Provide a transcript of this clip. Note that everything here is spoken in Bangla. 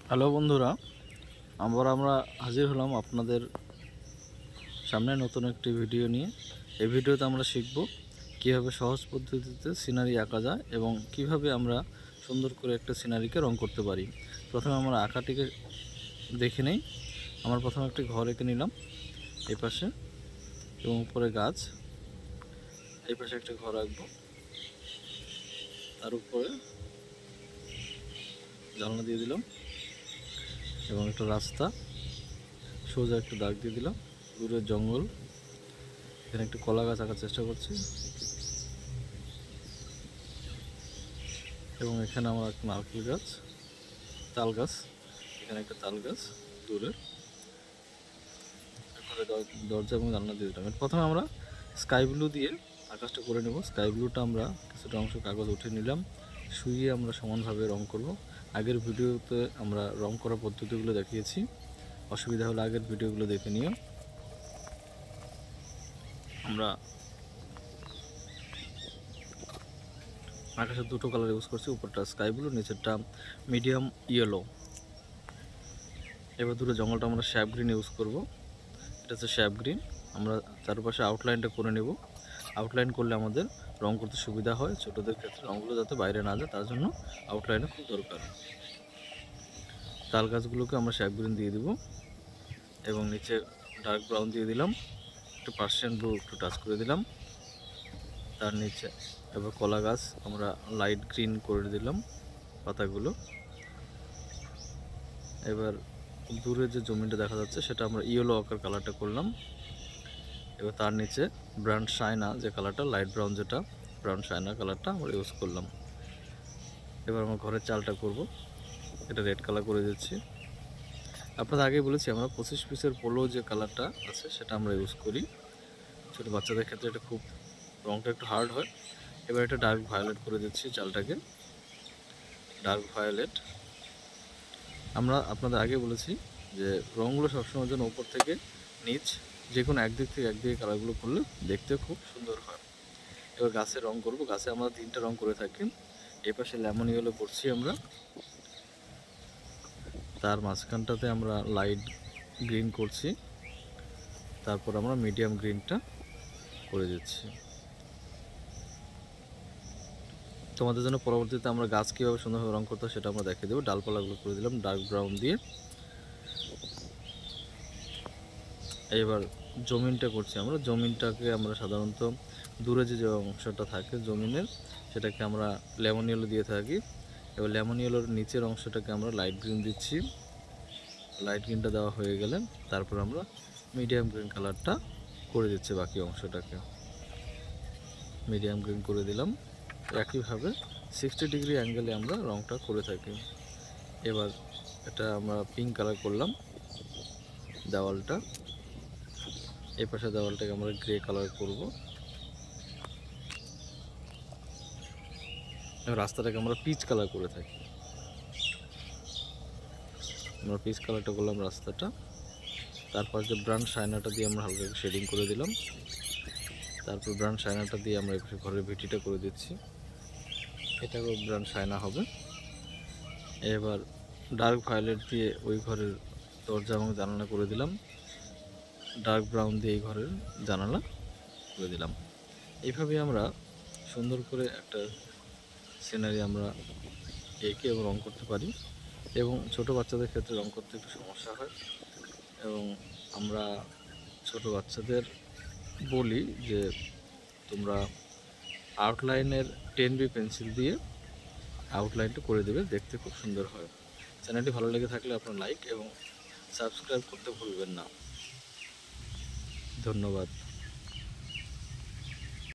হ্যালো বন্ধুরা, আমরা হাজির হলাম আপনাদের সামনে নতুন একটি ভিডিও নিয়ে। এই ভিডিওতে আমরা শিখব কীভাবে সহজ পদ্ধতিতে সিনারি আঁকা যায় এবং কিভাবে আমরা সুন্দর করে একটা সিনারিকে রং করতে পারি। প্রথমে আমরা আঁকাটিকে দেখে নেই। আমরা প্রথমে একটি ঘর এঁকে নিলাম এই পাশে, এবং উপরে গাছ, এই পাশে একটা ঘর আঁকবো, তার উপরে জানলা দিয়ে দিলাম এবং একটা রাস্তা, সোজা একটা দাগ দিয়ে দিলাম, দূরে জঙ্গল, এখানে একটা কলা গাছ আঁকার চেষ্টা করছি এবং এখানে আমার একটা নারকেল গাছ, তাল গাছ, এখানে একটা তাল গাছ দূরে, দরজা এবং জানলা দিয়ে দিলাম। প্রথমে আমরা স্কাই ব্লু দিয়ে আকাশটা করে নেব। স্কাই ব্লুটা আমরা কিছুটা অংশ কাগজ উঠে নিলাম, শুইয়ে আমরা সমানভাবে রং করব। আগের ভিডিওতে আমরা রং করার পদ্ধতিগুলো দেখিয়েছি, অসুবিধা হলে আগের ভিডিওগুলো দেখে নিও। আমরা আকাশের দুটো কালার ইউজ করছি, উপরটা স্কাই ব্লু, নিচেরটা মিডিয়াম ইয়েলো। এবার দুটো জঙ্গলটা আমরা শ্যাপ গ্রিন ইউজ করব, এটা হচ্ছে শ্যাপ গ্রিন। আমরা চারপাশে আউটলাইনটা করে নেব। আউটলাইন করলে আমাদের রং করতে সুবিধা হয়, ছোটোদের ক্ষেত্রে রঙগুলো যাতে বাইরে না যায় তার জন্য আউটলাইনে খুব দরকার। তাল গাছগুলোকে আমরা শ্যাপ গ্রিন দিয়ে দিব এবং নিচে ডার্ক ব্রাউন দিয়ে দিলাম, একটু পার্সিয়ান ব্লু একটু টাচ করে দিলাম তার নিচে। এবার কলা গাছ আমরা লাইট গ্রিন করে দিলাম পাতাগুলো। এবার দূরে যে জমিটা দেখা যাচ্ছে সেটা আমরা ইয়েলো আকার কালারটা করলাম। এবার তার নিচে ব্রাউন শাইনা যে কালারটা, লাইট ব্রাউন যেটা ব্রাউন শাইনা কালারটা আমরা ইউজ করলাম। এবার আমরা ঘরের চালটা করব, এটা রেড কালার করে দিচ্ছি। আপনাদের আগেই বলেছি আমরা 25 পিসের পোলো যে কালারটা আছে সেটা আমরা ইউজ করি। ছোটো বাচ্চাদের ক্ষেত্রে এটা খুব রঙটা একটু হার্ড হয়। এবার এটা ডার্ক ভায়োলেট করে দিচ্ছি চালটাকে, ডার্ক ভায়োলেট। আমরা আপনাদের আগে বলেছি যে রঙগুলো সবসময় যেন উপর থেকে নিচ যে কোনো একদিক থেকে একদিকে কালারগুলো করলে দেখতে খুব সুন্দর হয়। এবার গাছের রং করব। গাছে আমরা 3টা রং করে থাকি। এই পাশে লেমন ইয়েলো করছি আমরা, তার মাঝখানটাতে আমরা লাইট গ্রিন করছি, তারপর আমরা মিডিয়াম গ্রিনটা করে দিচ্ছি। তোমাদের জন্য পরবর্তীতে আমরা গাছ কীভাবে সুন্দরভাবে রং করতে হয় সেটা আমরা দেখিয়ে দেবো। ডালপালাগুলো করে দিলাম ডার্ক ব্রাউন দিয়ে। এবার জমিনটা করছি আমরা। জমিনটাকে আমরা সাধারণত দূরে যে অংশটা থাকে জমিনের সেটাকে আমরা লেমন ইয়েলো দিয়ে থাকি। এবার লেমন ইয়েলোর নিচের অংশটাকে আমরা লাইট গ্রিন দিচ্ছি। লাইট গ্রিনটা দেওয়া হয়ে গেলে তারপর আমরা মিডিয়াম গ্রিন কালারটা করে দিচ্ছি বাকি অংশটাকে। মিডিয়াম গ্রিন করে দিলাম। একইভাবে 60 ডিগ্রি অ্যাঙ্গেলে আমরা রংটা করে থাকি। এবার এটা আমরা পিঙ্ক কালার করলাম দেওয়ালটা। এই পাশে দেওয়ালটাকে আমরা গ্রে কালার করব। রাস্তাটাকে আমরা পিচ কালার করে থাকি। আমরা পিচ কালারটা করলাম রাস্তাটা। তারপর যে ব্রাউন শাইনাটা দিয়ে আমরা হালকা শেডিং করে দিলাম। তারপর ব্রাউন শাইনাটা দিয়ে আমরা এপাশে ঘরের ভিটিটা করে দিচ্ছি, এটাও ব্রাউন শাইনা হবে। এবার ডার্ক ভায়োলেট দিয়ে ওই ঘরের দরজা এবং জানালা করে দিলাম, ডার্ক ব্রাউন দিয়ে এই ঘরের জানালা করে দিলাম। এইভাবে আমরা সুন্দর করে একটা সিনারি আমরা এঁকে এবং রং করতে পারি। এবং ছোট বাচ্চাদের ক্ষেত্রে রং করতে একটু সমস্যা হয়, এবং আমরা ছোট বাচ্চাদের বলি যে তোমরা আউটলাইনের 10B পেন্সিল দিয়ে আউটলাইনটা করে দেবে, দেখতে খুব সুন্দর হয়। চ্যানেলটি ভালো লেগে থাকলে আপনার লাইক এবং সাবস্ক্রাইব করতে ভুলবেন না। ধন্যবাদ।